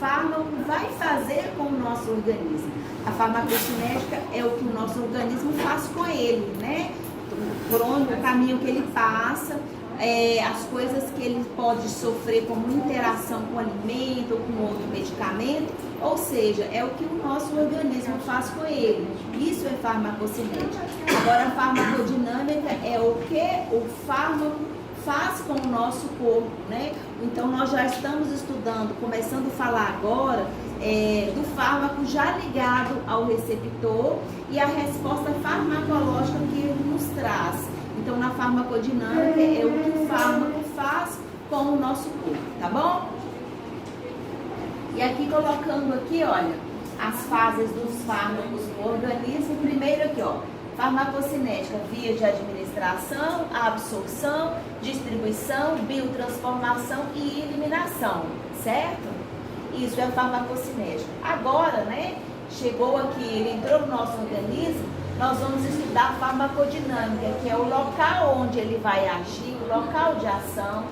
fármaco vai fazer com o nosso organismo. A farmacocinética é o que o nosso organismo faz com ele, né? Por onde o caminho que ele passa, as coisas que ele pode sofrer como interação com o alimento ou com outro medicamento, ou seja, é o que o nosso organismo faz com ele. Isso é farmacocinética. Agora, a farmacodinâmica é o que o fármaco faz com o nosso corpo, né? Então, nós já estamos estudando, começando a falar agora do fármaco já ligado ao receptor e a resposta farmacológica que ele nos traz. Então, na farmacodinâmica é o que o fármaco faz com o nosso corpo, tá bom? E aqui colocando aqui, olha, as fases dos fármacos no organismo. Primeiro aqui, ó, farmacocinética, via de administração, absorção, distribuição, biotransformação e eliminação, certo? Isso é farmacocinética. Agora, né, chegou aqui, ele entrou no nosso organismo, nós vamos estudar farmacodinâmica, que é o local onde ele vai agir, o local de ação,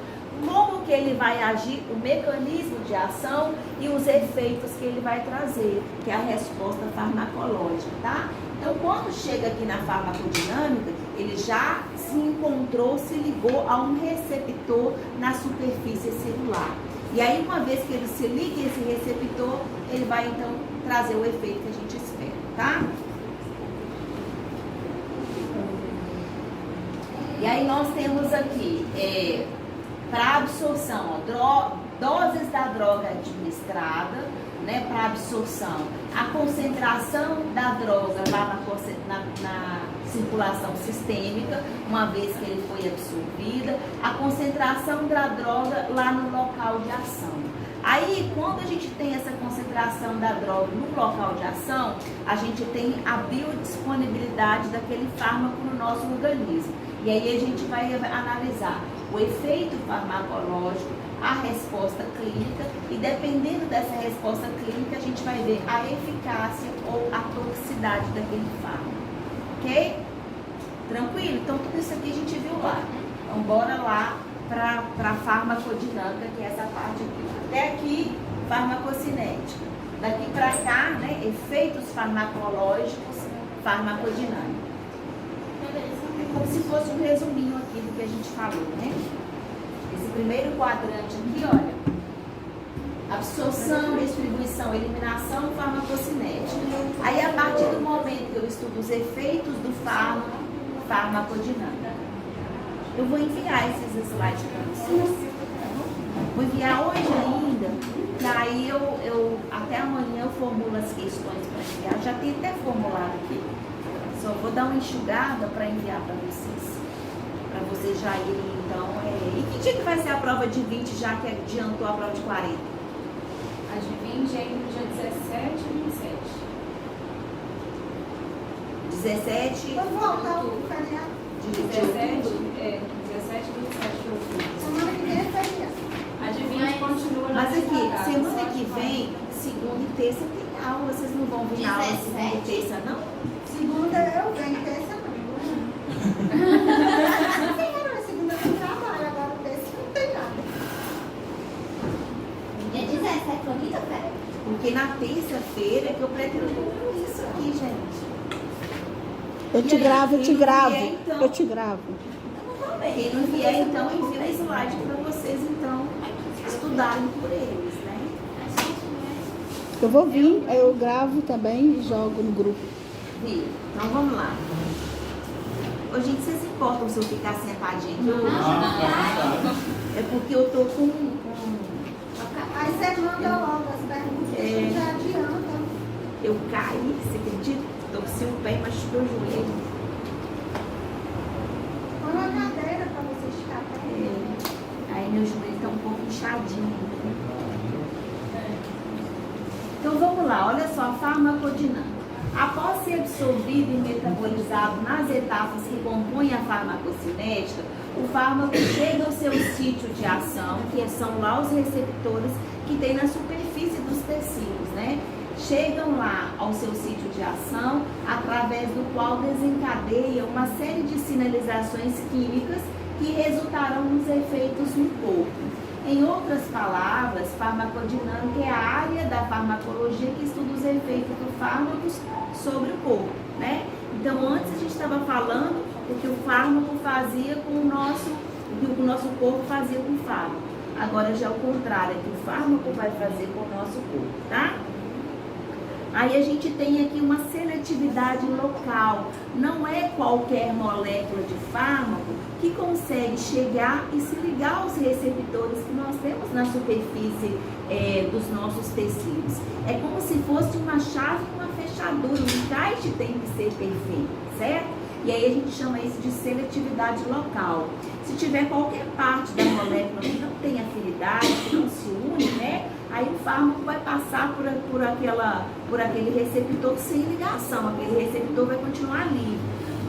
como que ele vai agir, o mecanismo de ação e os efeitos que ele vai trazer, que é a resposta farmacológica, tá? Então, quando chega aqui na farmacodinâmica, ele já se encontrou, se ligou a um receptor na superfície celular. E aí, uma vez que ele se liga a esse receptor, ele vai, então, trazer o efeito que a gente espera, tá? E aí, nós temos aqui, para absorção, ó, doses da droga administrada, né, para absorção, a concentração da droga lá na circulação sistêmica, uma vez que ele foi absorvida, a concentração da droga lá no local de ação. Aí, quando a gente tem essa concentração da droga no local de ação, a gente tem a biodisponibilidade daquele fármaco no nosso organismo. E aí a gente vai analisar o efeito farmacológico, a resposta clínica, e dependendo dessa resposta clínica, a gente vai ver a eficácia ou a toxicidade daquele fármaco. Ok? Tranquilo? Então, tudo isso aqui a gente viu lá. Então, bora lá para a farmacodinâmica, que é essa parte aqui. Até aqui, farmacocinética. Daqui para cá, né, efeitos farmacológicos, farmacodinâmica. É como se fosse um resuminho aqui do que a gente falou, né? Esse primeiro quadrante aqui, olha, absorção, distribuição, eliminação, farmacocinética. Aí, a partir do momento que eu estudo os efeitos do fármaco, farmacodinâmica. Eu vou enviar esses slides para vocês. Vou enviar hoje ainda, e aí eu até amanhã eu formulo as questões para enviar. Já tem até formulado aqui. Só vou dar uma enxugada para enviar para vocês já irem, então. E que dia que vai ser a prova de 20, já que adiantou a prova de 40? A de 20 é no dia 17 e 27. 17. Vou voltar o feriado. De 17 outubro. e 27 de outubro. Semana que vem é feriado. A de 20 continua na Mas aqui, mesma data, semana só que de vem, segunda e terça tem aula. Vocês não vão vir na aula segunda e terça, não? Segunda eu venho, terça não. Segunda eu trabalho, agora terça não tem nada. Dia 17, foi quinta-feira. Porque na terça-feira é que eu pretendo concluir isso aqui, gente. Eu te E aí, gravo, eu te quem não gravo. vier, então? Eu te gravo. Quem não vier, então, envia o slide para vocês, então, estudarem por eles, né? Eu vou vir, aí eu gravo também e jogo no grupo. Vi. Então, vamos lá. Ô, gente, vocês se importam se eu ficar sentadinha aqui hoje? É porque eu tô com Aí você manda logo as perguntas, a gente já adianta. eu caí, você acredita? Torci o pé e machuquei o joelho. Põe uma cadeira para você esticar a perna. Aí meu joelho tá um pouco inchadinho. Então vamos lá, olha só, a farmacodinâmica. Após ser absorvido e metabolizado nas etapas que compõem a farmacocinética, o fármaco chega ao seu sítio de ação, que são lá os receptores que tem na superfície dos tecidos, né? Chegam lá ao seu sítio de ação, através do qual desencadeia uma série de sinalizações químicas que resultarão nos efeitos no corpo. Em outras palavras, farmacodinâmica é a área da farmacologia que estuda os efeitos dos fármacos sobre o corpo, né? Então, antes a gente estava falando o que o fármaco fazia com o nosso corpo fazia com o fármaco. Agora já é o contrário, é que o fármaco vai fazer com o nosso corpo, tá? Aí a gente tem aqui uma seletividade local. Não é qualquer molécula de fármaco que consegue chegar e se ligar aos receptores que nós temos na superfície dos nossos tecidos. É como se fosse uma chave e uma fechadura. O encaixe tem que ser perfeito, certo? E aí a gente chama isso de seletividade local. Se tiver qualquer parte da molécula que não tem afinidade, que não se une, né? Aí o fármaco vai passar por aquele receptor sem ligação. Aquele receptor vai continuar livre.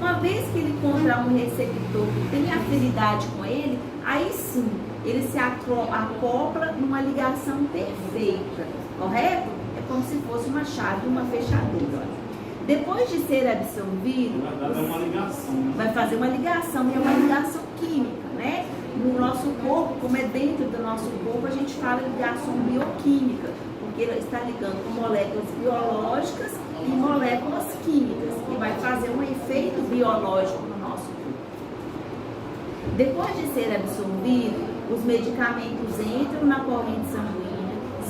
Uma vez que ele encontrar um receptor que tem afinidade com ele, aí sim, ele se acopla numa ligação perfeita, correto? É como se fosse uma chave, uma fechadura. Depois de ser absorvido, vai fazer uma ligação, e é uma ligação química, né? No nosso corpo, como é dentro do nosso corpo, a gente fala ligação bioquímica, porque ela está ligando com moléculas biológicas e moléculas químicas, que vai fazer um efeito biológico no nosso corpo. Depois de ser absorvido, os medicamentos entram na corrente sanguínea,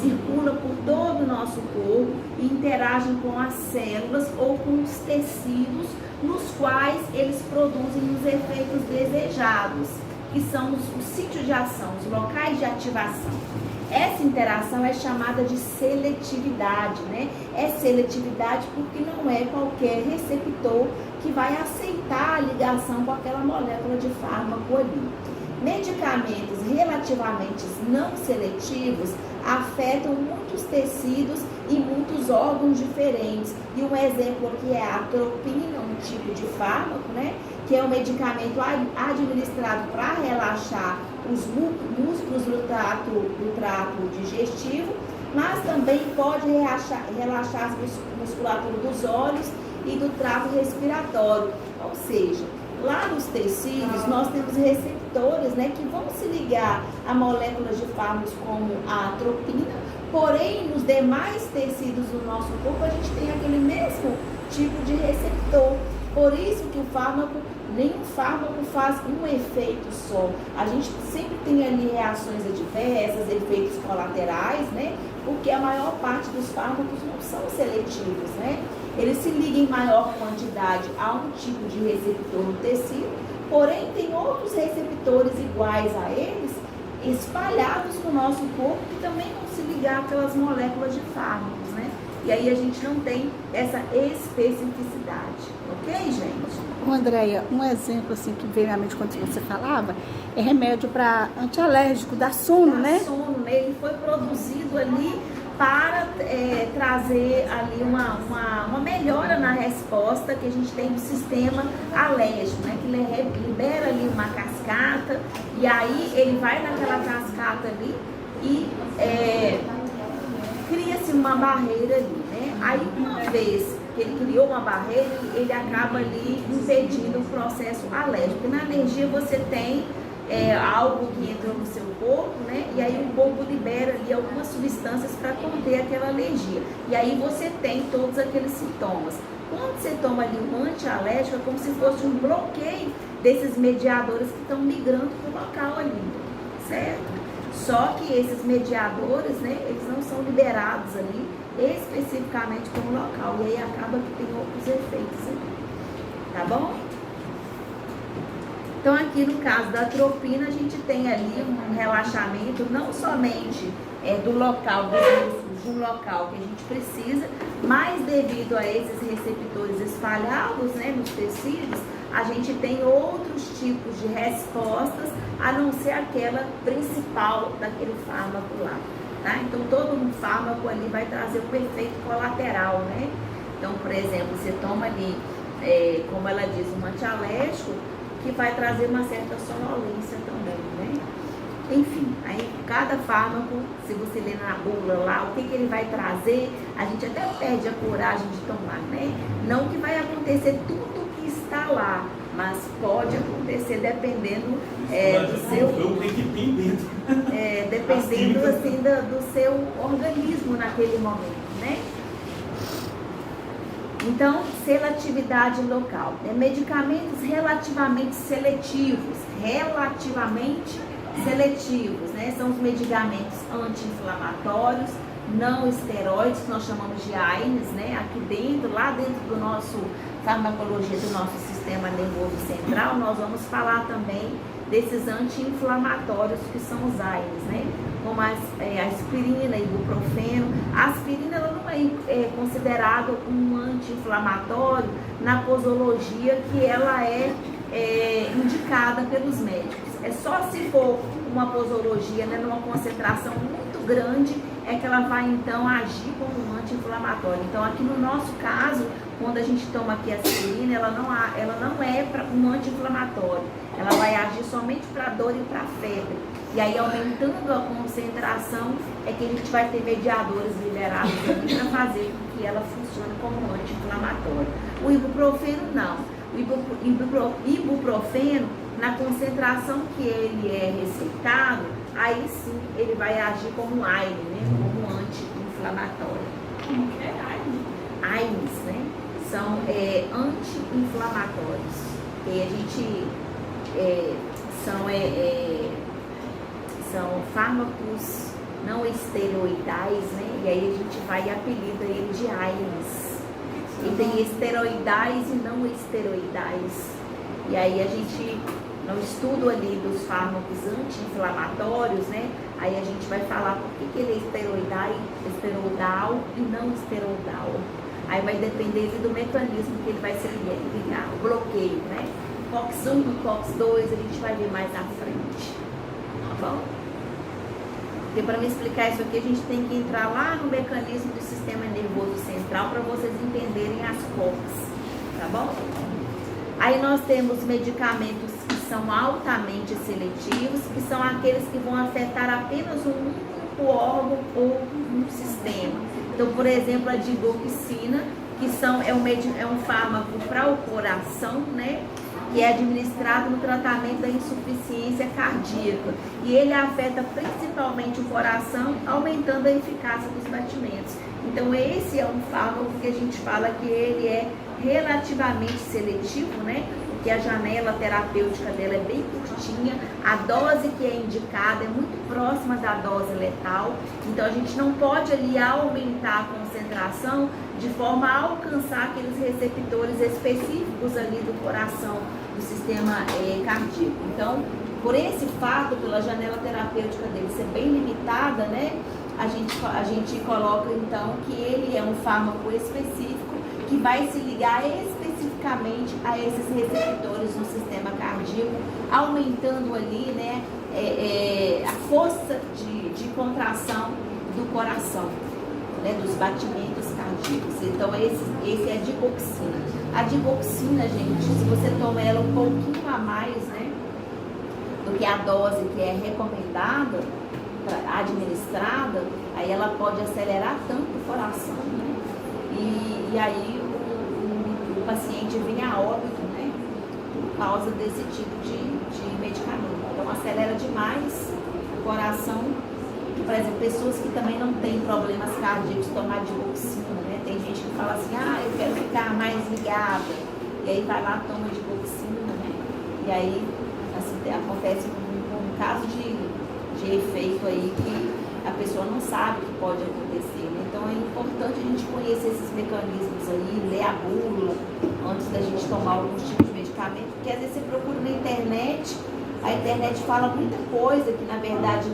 circulam por todo o nosso corpo e interagem com as células ou com os tecidos, nos quais eles produzem os efeitos desejados, que são os sítios de ação, os locais de ativação. Essa interação é chamada de seletividade, né? É seletividade porque não é qualquer receptor que vai aceitar a ligação com aquela molécula de fármaco ali. Medicamentos relativamente não seletivos afetam muitos tecidos e muitos órgãos diferentes. E um exemplo aqui é a atropina, um tipo de fármaco, né? Que é um medicamento administrado para relaxar os músculos do trato digestivo, mas também pode relaxar a musculatura dos olhos e do trato respiratório. Ou seja, lá nos tecidos nós temos receptores, né, que vão se ligar a moléculas de fármacos como a atropina, porém nos demais tecidos do nosso corpo a gente tem aquele mesmo tipo de receptor. Por isso que nenhum fármaco faz um efeito só. A gente sempre tem ali reações adversas, efeitos colaterais, né? Porque a maior parte dos fármacos não são seletivos, né? Eles se ligam em maior quantidade a um tipo de receptor no tecido, porém tem outros receptores iguais a eles espalhados no nosso corpo que também vão se ligar àquelas moléculas de fármacos, né? E aí a gente não tem essa especificidade, ok, gente? Andréia, um exemplo assim que veio à mente quando você falava é remédio para antialérgico, da sono, né? Sono, né? Ele foi produzido ali para trazer ali uma melhora na resposta que a gente tem do sistema alérgico, né? Que libera ali uma cascata e aí ele vai naquela cascata ali e cria-se uma barreira ali, né? Aí uma vez que ele criou uma barreira, ele acaba ali impedindo o processo alérgico. Porque na alergia você tem algo que entrou no seu corpo, né? E aí o corpo libera ali algumas substâncias para conter aquela alergia. E aí você tem todos aqueles sintomas. Quando você toma ali um antialérgico, é como se fosse um bloqueio desses mediadores que estão migrando para o local ali, certo? Só que esses mediadores, né, eles não são liberados ali especificamente para um local. E aí acaba que tem outros efeitos ali. Tá bom? Então aqui no caso da atropina, a gente tem ali um relaxamento não somente do local dos músculos, de um local que a gente precisa, mas devido a esses receptores espalhados, né, nos tecidos, a gente tem outros tipos de respostas, a não ser aquela principal daquele fármaco lá, tá? Então todo um fármaco ali vai trazer um efeito colateral, né? Então, por exemplo, você toma ali, como ela diz, um antialérgico, que vai trazer uma certa sonolência também, né? Enfim, aí cada fármaco, se você ler na bula lá, o que ele vai trazer, a gente até perde a coragem de tomar, né? Não que vai acontecer tudo que está lá, mas pode acontecer dependendo do seu... Eu tenho que ter dentro. Dependendo assim, do seu organismo naquele momento, né? Então, seletividade local. Medicamentos relativamente seletivos, né? São os medicamentos anti-inflamatórios, não esteroides, que nós chamamos de AINES, né? Aqui dentro, lá dentro do nosso farmacologia, do nosso sistema nervoso central, nós vamos falar também desses anti-inflamatórios que são os AINES, né? Como a aspirina, ibuprofeno. A aspirina ela não é considerada um anti-inflamatório na posologia que ela é indicada pelos médicos. É só se for uma posologia, né, numa concentração muito grande, é que ela vai então agir como um anti-inflamatório. Então aqui no nosso caso, quando a gente toma aqui a aspirina, ela não é para um anti-inflamatório. Ela vai agir somente para dor e para febre. E aí, aumentando a concentração, é que a gente vai ter mediadores liberados aqui para fazer com que ela funcione como um anti-inflamatório. O ibuprofeno, não. O ibuprofeno, na concentração que ele é receitado, aí sim ele vai agir como um AINE, né? Como um anti-inflamatório. Como que é AINE? AINES, né? São anti-inflamatórios. E a gente são fármacos não esteroidais, né? E aí a gente vai e apelida ele de AINES. E tem esteroidais e não esteroidais. E aí a gente, no estudo ali dos fármacos anti-inflamatórios, né? Aí a gente vai falar por que ele é esteroidal e não esteroidal. Aí vai depender do mecanismo que ele vai se ligar, o bloqueio, né? COX-1 e COX-2 a gente vai ver mais à frente, tá bom? Porque para me explicar isso aqui, a gente tem que entrar lá no mecanismo do sistema nervoso central para vocês entenderem as COX, tá bom? Aí nós temos medicamentos que são altamente seletivos, que são aqueles que vão afetar apenas um único órgão ou um sistema. Então, por exemplo, a digoxina, que é um fármaco para o coração, né? Que é administrado no tratamento da insuficiência cardíaca. E ele afeta principalmente o coração, aumentando a eficácia dos batimentos. Então, esse é um fármaco que a gente fala que ele é relativamente seletivo, né? Porque a janela terapêutica dela é bem curtinha, a dose que é indicada é muito próxima da dose letal. Então, a gente não pode ali aumentar a concentração de forma a alcançar aqueles receptores específicos ali do coração, do sistema cardíaco. Então, por esse fato, pela janela terapêutica dele ser bem limitada, né, a gente coloca então que ele é um fármaco específico que vai se ligar especificamente a esses receptores no sistema cardíaco, aumentando ali, né, a força de contração do coração, né, dos batimentos cardíacos. Então esse é a digoxina. A digoxina, gente, se você toma ela um pouquinho a mais, né, do que a dose que é recomendada, administrada, aí ela pode acelerar tanto o coração, né, e aí o paciente vem a óbito, né, por causa desse tipo de medicamento. Então acelera demais o coração. Por exemplo, pessoas que também não têm problemas cardíacos tomar digoxina, né? Tem gente que fala assim, eu quero ficar mais ligada. E aí vai lá, toma digoxina, né? E aí assim, acontece um caso de efeito aí que a pessoa não sabe que pode acontecer, né? Então é importante a gente conhecer esses mecanismos aí, ler a bússola antes da gente tomar alguns tipos de medicamento, porque às vezes você procura na internet, a internet fala muita coisa que na verdade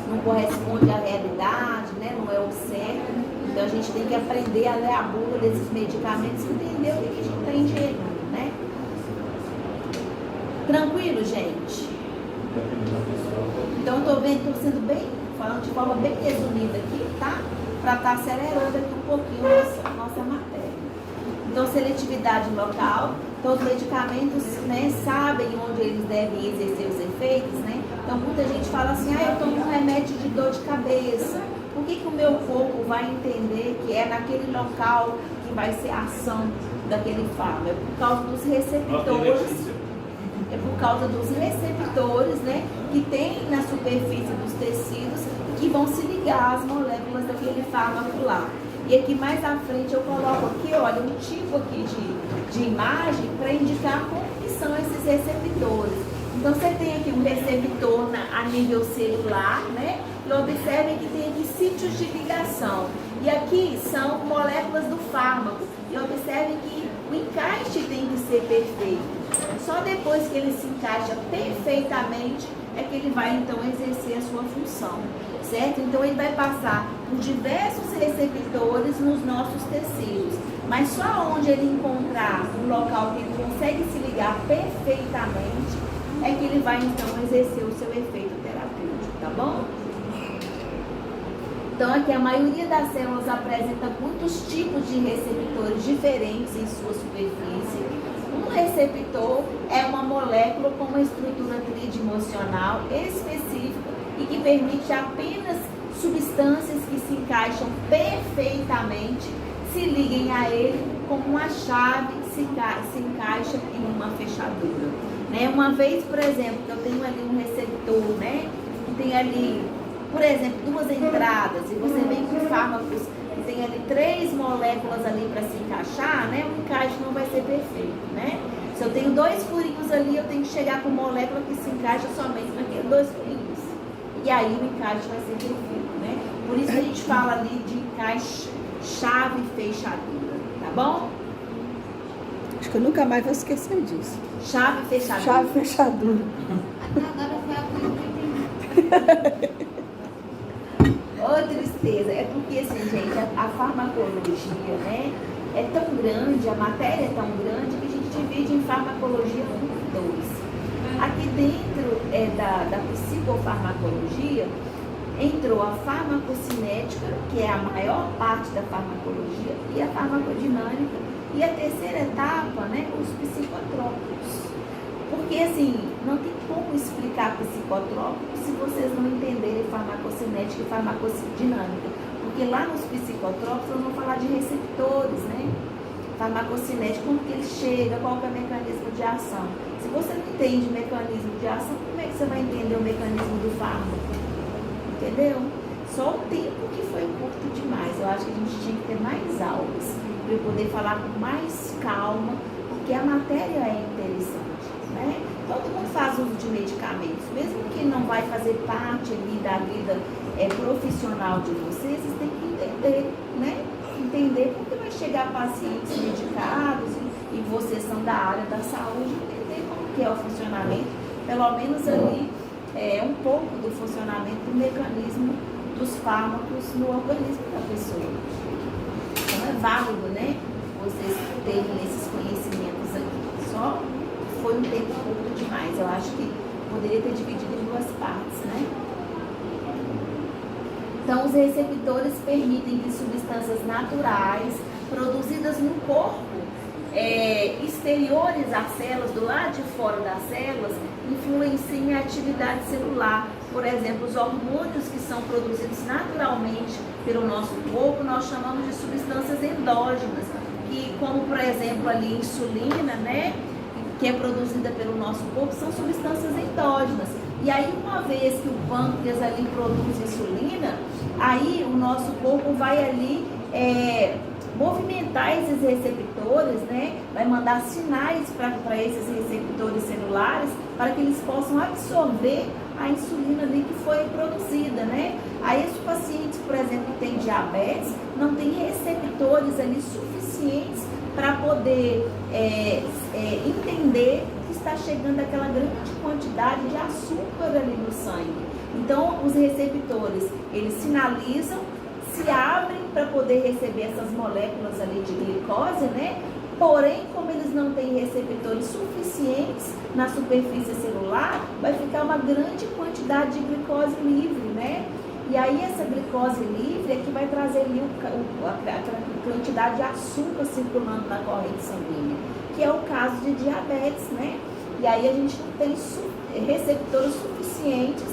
não corresponde à realidade, né? Não é o certo. Então a gente tem que aprender a ler a bula desses medicamentos e entender o que a gente está ingerindo, né? Tranquilo, gente? Então eu estou falando de forma bem resumida aqui, tá? Para estar acelerando aqui um pouquinho a nossa matéria. Então, seletividade local. Então, os medicamentos, né, sabem onde eles devem exercer os efeitos, né? Então muita gente fala assim, eu tomo um remédio de dor de cabeça. Por que o meu corpo vai entender que é naquele local que vai ser a ação daquele fármaco? É por causa dos receptores. É por causa dos receptores, né, que tem na superfície dos tecidos que vão se ligar às moléculas daquele fármaco lá. E aqui mais à frente eu coloco aqui, olha, um tipo aqui de imagem para indicar como que são esses receptores. Então você tem aqui um receptor a nível celular, né? E observem que tem aqui sítios de ligação. E aqui são moléculas do fármaco. E observem que o encaixe tem que ser perfeito. Só depois que ele se encaixa perfeitamente é que ele vai então exercer a sua função, certo? Então ele vai passar por diversos receptores nos nossos tecidos, mas só onde ele encontrar um local que ele consegue se ligar perfeitamente é que ele vai então exercer o seu efeito terapêutico, tá bom? Então aqui a maioria das células apresenta muitos tipos de receptores diferentes em sua superfície. Um receptor é uma molécula com uma estrutura tridimensional específica e que permite apenas substâncias que se encaixam perfeitamente se liguem a ele como uma chave se encaixa em uma fechadura. Né? Uma vez, por exemplo, que eu tenho ali um receptor, né, que tem ali, por exemplo, 2 entradas e você vem com fármacos que tem ali 3 moléculas ali para se encaixar, né? O encaixe não vai ser perfeito, né? Se eu tenho 2 furinhos ali, eu tenho que chegar com molécula que se encaixa somente naqueles 2 furinhos. E aí o encaixe vai ser perfeito, né? Por isso que a gente fala ali de encaixe chave fechadura, tá bom? Acho que eu nunca mais vou esquecer disso. Chave fechadura. Chave fechadura. Até agora foi a coisa que eu entendi. Ô, tristeza, é porque assim, gente, a farmacologia, né, é tão grande, a matéria é tão grande que a gente divide em farmacologia por 2. Aqui dentro da psicofarmacologia entrou a farmacocinética, que é a maior parte da farmacologia, e a farmacodinâmica, e a terceira etapa, né, os psicotrópicos. Porque assim, não tem como explicar psicotrópico se vocês não entenderem farmacocinética e farmacodinâmica. Porque lá nos psicotrópicos nós vamos falar de receptores, né? Farmacocinética, como que ele chega, qual que é o mecanismo de ação. Se você não entende o mecanismo de ação, como é que você vai entender o mecanismo do fármaco? Entendeu? Só o tempo que foi curto demais. Eu acho que a gente tinha que ter mais aulas para eu poder falar com mais calma, porque a matéria é interessante. Né? Todo mundo faz uso de medicamentos, mesmo que não vai fazer parte ali da vida profissional de vocês têm que entender, né? Entender porque vai chegar pacientes medicados e vocês são da área da saúde, entender como que é o funcionamento, pelo menos ali um pouco do funcionamento do mecanismo dos fármacos no organismo da pessoa. Então é válido, né? Vocês terem esses conhecimentos aqui. Só foi um tempo curto demais. Eu acho que poderia ter dividido em 2 partes, né? Então, os receptores permitem que substâncias naturais produzidas no corpo, exteriores às células, do lado de fora das células, influenciem a atividade celular. Por exemplo, os hormônios que são produzidos naturalmente pelo nosso corpo, nós chamamos de substâncias endógenas, que, como por exemplo ali insulina, né? Que é produzida pelo nosso corpo, são substâncias endógenas. E aí, uma vez que o pâncreas ali produz insulina, aí o nosso corpo vai ali movimentar esses receptores, né? Vai mandar sinais para esses receptores celulares para que eles possam absorver a insulina ali que foi produzida, né? Aí os pacientes, por exemplo, que têm diabetes, não têm receptores ali suficientes para poder entender que está chegando aquela grande quantidade de açúcar ali no sangue. Então, os receptores, eles sinalizam, se abrem para poder receber essas moléculas ali de glicose, né? Porém, como eles não têm receptores suficientes na superfície celular, vai ficar uma grande quantidade de glicose livre, né? E aí essa glicose livre é que vai trazer ali a quantidade de açúcar circulando na corrente sanguínea, que é o caso de diabetes, né? E aí a gente não tem receptores suficientes suficientes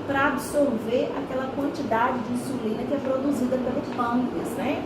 para absorver aquela quantidade de insulina que é produzida pelo pâncreas, né?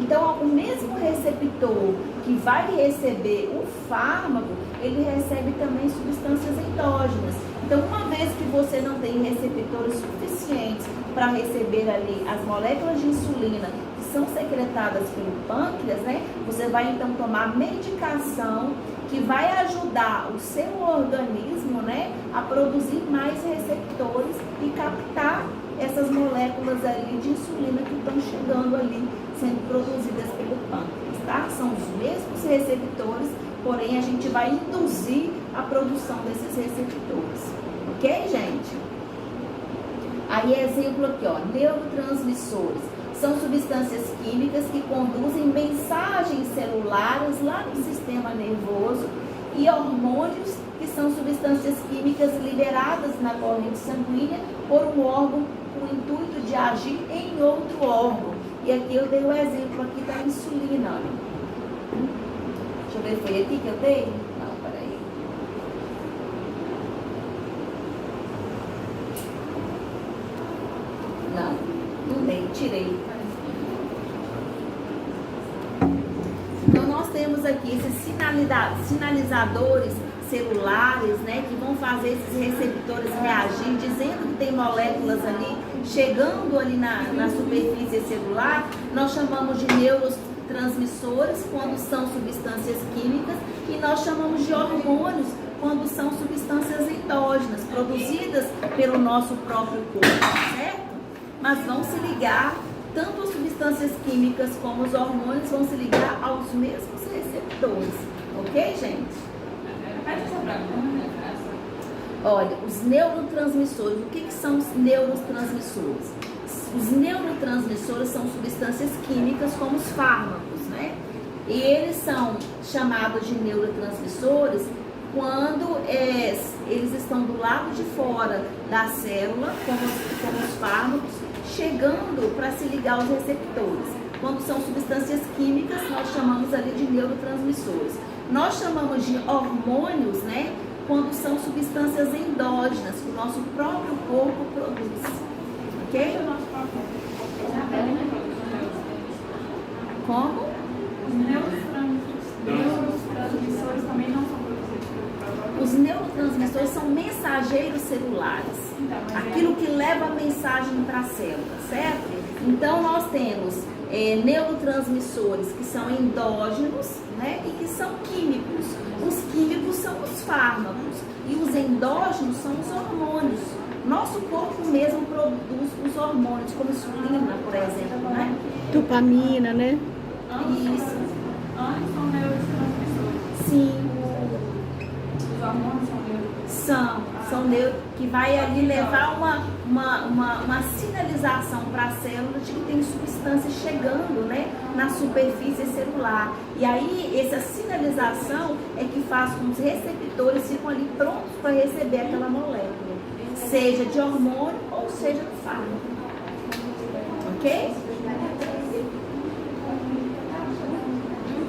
Então, o mesmo receptor que vai receber o fármaco, ele recebe também substâncias endógenas. Então, uma vez que você não tem receptores suficientes para receber ali as moléculas de insulina que são secretadas pelo pâncreas, né? Você vai então tomar medicação que vai ajudar o seu organismo, né, a produzir mais receptores e captar essas moléculas ali de insulina que estão chegando ali, sendo produzidas pelo pâncreas, tá? São os mesmos receptores, porém a gente vai induzir a produção desses receptores, ok, gente? Aí, exemplo aqui, ó, neurotransmissores. São substâncias químicas que conduzem mensagens celulares lá no sistema nervoso, e hormônios, que são substâncias químicas liberadas na corrente sanguínea por um órgão com o intuito de agir em outro órgão. E aqui eu dei o exemplo aqui da insulina. Olha. Deixa eu ver, foi aqui que eu dei? Não, peraí. Não dei, tirei. Então, nós temos aqui esses sinalizadores celulares, né, que vão fazer esses receptores reagir, dizendo que tem moléculas ali, chegando ali na superfície celular. Nós chamamos de neurotransmissores, quando são substâncias químicas, e nós chamamos de hormônios, quando são substâncias endógenas, produzidas pelo nosso próprio corpo, certo? Mas vão se ligar, tanto as substâncias químicas como os hormônios vão se ligar aos mesmos receptores, ok, gente? Olha, os neurotransmissores, o que são os neurotransmissores? Os neurotransmissores são substâncias químicas como os fármacos, né? E eles são chamados de neurotransmissores quando eles estão do lado de fora da célula, como os fármacos, chegando para se ligar aos receptores. Quando são substâncias químicas, nós chamamos ali de neurotransmissores. Nós chamamos de hormônios, né, quando são substâncias endógenas que o nosso próprio corpo produz. Ok? Como? Os neurotransmissores também não são produzidos pelo próprio. Os neurotransmissores são mensageiros celulares. Aquilo que leva a mensagem para a célula, certo? Então, nós temos neurotransmissores que são endógenos, né, e que são químicos. Os químicos são os fármacos e os endógenos são os hormônios. Nosso corpo mesmo produz os hormônios, como insulina, por exemplo, né? Dopamina, né? Isso. Antes são neurotransmissores. Sim. Os hormônios são neurotransmissores. São neuro, que vai ali levar uma sinalização para a célula de que tem substância chegando, né, na superfície celular. E aí, essa sinalização é que faz com que os receptores ficam ali prontos para receber aquela molécula, seja de hormônio ou seja do fármaco. Ok?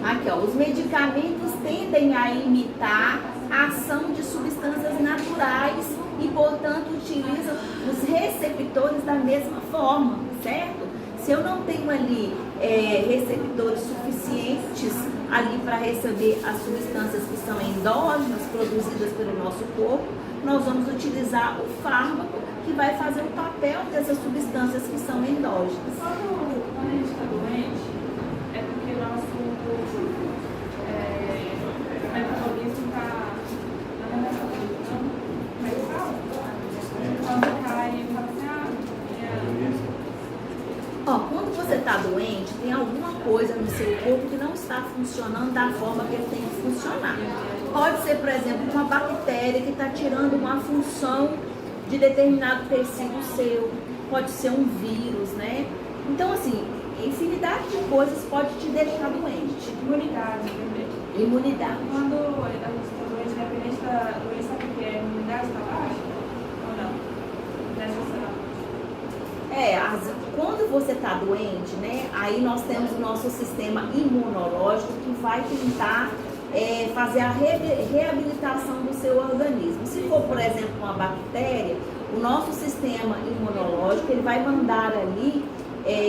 Aqui, ó, os medicamentos tendem a imitar a ação de substâncias naturais e, portanto, utilizam os receptores da mesma forma, certo? Se eu não tenho ali receptores suficientes ali para receber as substâncias que são endógenas, produzidas pelo nosso corpo, nós vamos utilizar o fármaco que vai fazer o papel dessas substâncias que são endógenas. Quando a gente está doente, é porque o nosso metabolismo está... Ó, quando você está doente, tem alguma coisa no seu corpo que não está funcionando da forma que ele tem que funcionar. Pode ser, por exemplo, uma bactéria que está tirando uma função de determinado tecido seu. Pode ser um vírus, né? Então, assim, infinidade de coisas pode te deixar doente. Imunidade. Imunidade. Quando a gente está doente, independente da doença, porque a imunidade está baixa ou não? Quando você está doente, né, aí nós temos o nosso sistema imunológico que vai tentar fazer a reabilitação do seu organismo. Se for, por exemplo, uma bactéria, O nosso sistema imunológico, ele vai mandar ali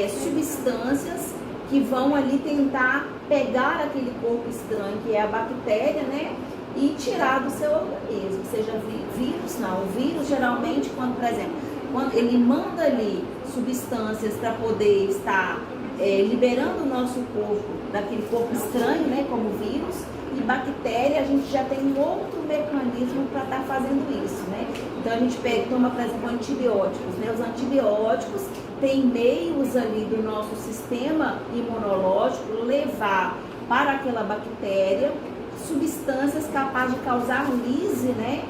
substâncias que vão ali tentar pegar aquele corpo estranho, que é a bactéria, né? E tirar do seu organismo, seja vírus, não. O vírus, geralmente, quando, por exemplo, quando ele manda ali substâncias para poder estar liberando o nosso corpo daquele corpo estranho, né, como vírus, e bactéria, a gente já tem um outro mecanismo para estar fazendo isso, né? Então a gente toma, por exemplo, antibióticos, né? Os antibióticos têm meios ali do nosso sistema imunológico levar para aquela bactéria substâncias capazes de causar lise, né?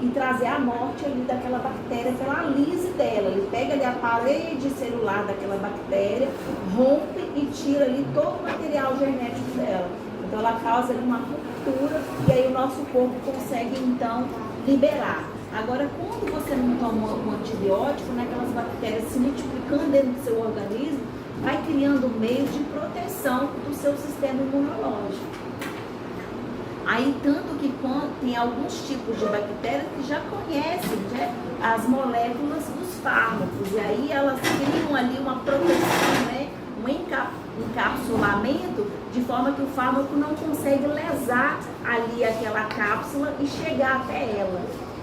E trazer a morte ali daquela bactéria pela lise dela. Ele pega ali a parede celular daquela bactéria, rompe e tira ali todo o material genético dela. Então ela causa ali uma ruptura e aí o nosso corpo consegue então liberar. Agora, quando você não toma um antibiótico, né, aquelas bactérias se multiplicando dentro do seu organismo, vai criando meios de proteção do seu sistema imunológico. Aí, tanto que tem alguns tipos de bactérias que já conhecem, né, as moléculas dos fármacos, e aí elas criam ali uma proteção, né, um encapsulamento, de forma que o fármaco não consegue lesar ali aquela cápsula e chegar até ela.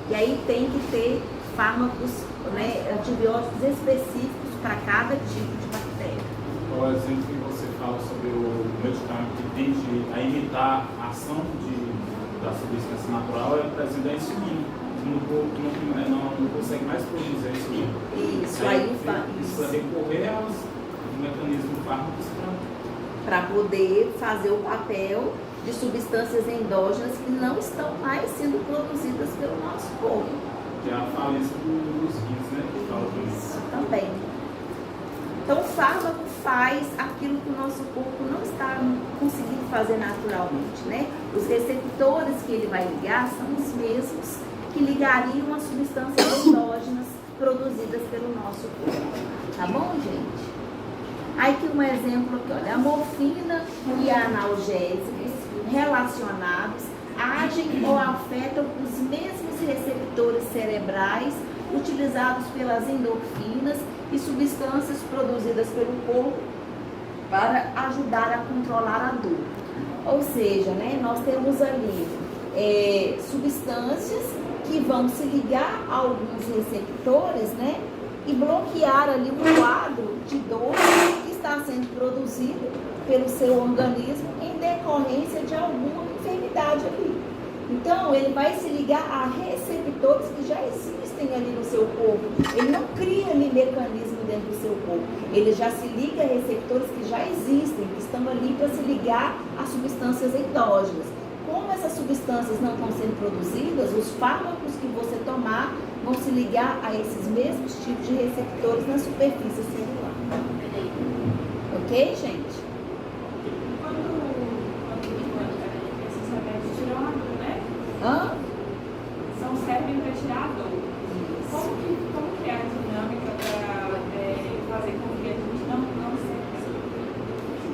E aí tem que ter fármacos, né, antibióticos específicos para cada tipo de bactéria. O exemplo que você fala sobre o medicamento que tende a imitar a ação da substância natural é, por exemplo, a insulina. No corpo não consegue mais produzir a insulina. Isso, aí precisa recorrer aos mecanismos fármacos para poder fazer o papel de substâncias endógenas que não estão mais sendo produzidas pelo nosso corpo. Que é a falência dos rins, né? Que fala isso também. Então, o fármaco faz aquilo que o nosso corpo não está conseguindo fazer naturalmente, né? Os receptores que ele vai ligar são os mesmos que ligariam as substâncias endógenas produzidas pelo nosso corpo. Tá bom, gente? Aí aqui um exemplo aqui, olha, a morfina e a analgésicos relacionados agem ou afetam os mesmos receptores cerebrais utilizados pelas endorfinas e substâncias produzidas pelo corpo para ajudar a controlar a dor. Ou seja, né, nós temos ali substâncias que vão se ligar a alguns receptores, né, e bloquear ali um quadro de dor que está sendo produzido pelo seu organismo em decorrência de alguma enfermidade ali. Então, ele vai se ligar a receptores que já existem ali no seu corpo. Ele não cria ali mecanismo dentro do seu corpo. Ele já se liga a receptores que já existem, que estão ali para se ligar a substâncias endógenas. Como essas substâncias não estão sendo produzidas, os fármacos que você tomar vão se ligar a esses mesmos tipos de receptores na superfície celular. Ok, gente? Esses remédios tiram a dor, né? Servem para tirar a dor. Como que é a dinâmica para fazer com que a gente não sinta?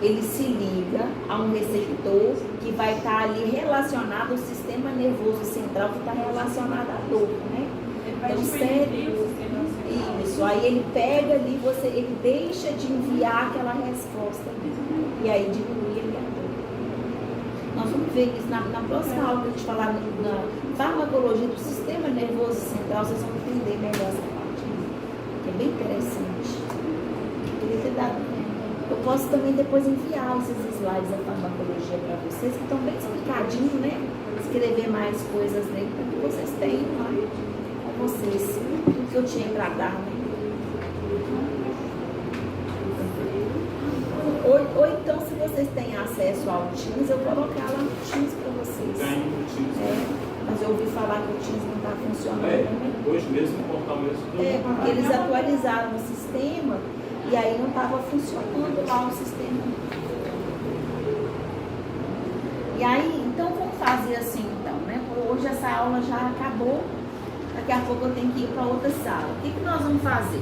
Ele se liga a um receptor que vai estar ali relacionado ao sistema nervoso central, que está relacionado à dor, né? Ele vai então, diminuir o sistema central. Isso, aí ele pega ali, ele deixa de enviar aquela resposta ali, e aí diminui ali a dor. Nós vamos ver isso na próxima aula que a gente falar na farmacologia do sistema nervoso central, vocês vão entender melhor essa parte, que é bem interessante. Queria ter dado. Eu posso também depois enviar esses slides da farmacologia para vocês, que estão bem explicadinhos, né? Escrever mais coisas dentro para que vocês tenham lá com vocês o que eu tinha para dar, né? Ou então, se vocês têm acesso ao Teams, eu colocar lá no Teams para vocês. Tem no Teams. Mas eu ouvi falar que o Teams não está funcionando, né? Hoje mesmo, no portal mesmo. Porque eles atualizaram o sistema e aí não estava funcionando lá o sistema. E aí, então vamos fazer assim, então, né? Hoje essa aula já acabou, daqui a pouco eu tenho que ir para outra sala. O que nós vamos fazer?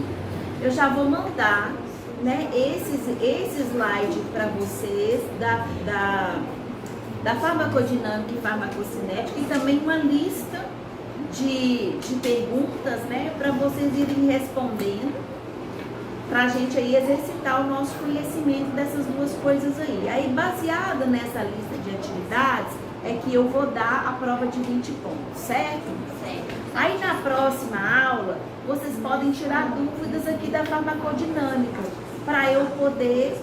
Eu já vou mandar, né, esse slide para vocês da farmacodinâmica e farmacocinética e também uma lista de perguntas, né, para vocês irem respondendo, para a gente aí exercitar o nosso conhecimento dessas duas coisas aí. Aí, baseada nessa lista de atividades, é que eu vou dar a prova de 20 pontos, certo? Certo. Aí, na próxima aula, vocês podem tirar dúvidas aqui da farmacodinâmica, para eu poder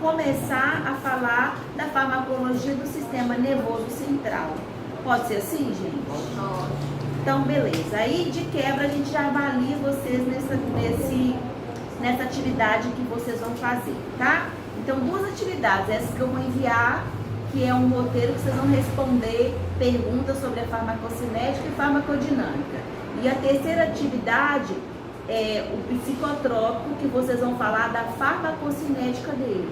começar a falar da farmacologia do sistema nervoso central. Pode ser assim, gente? Pode. Então, beleza. Aí, de quebra, a gente já avalia vocês nessa atividade que vocês vão fazer, tá? Então, duas atividades. Essa que eu vou enviar, que é um roteiro que vocês vão responder perguntas sobre a farmacocinética e farmacodinâmica. E a terceira atividade é o psicotrópico, que vocês vão falar da farmacocinética dele.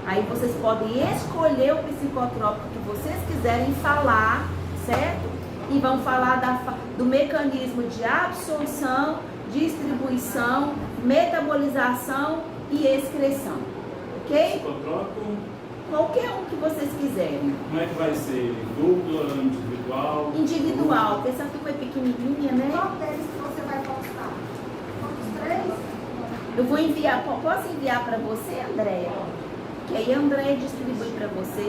Aí vocês podem escolher o psicotrópico que vocês quiserem falar, certo? E vão falar do mecanismo de absorção, distribuição, metabolização e excreção, ok? Psicotrópico, Qualquer um que vocês quiserem. como é que vai ser? Dupla, individual? Individual, porque essa turma é pequenininha, né? Qual deles que você vai postar? Os 3? Eu vou enviar, posso enviar para você, Andréia? Que aí a Andréia distribui para você.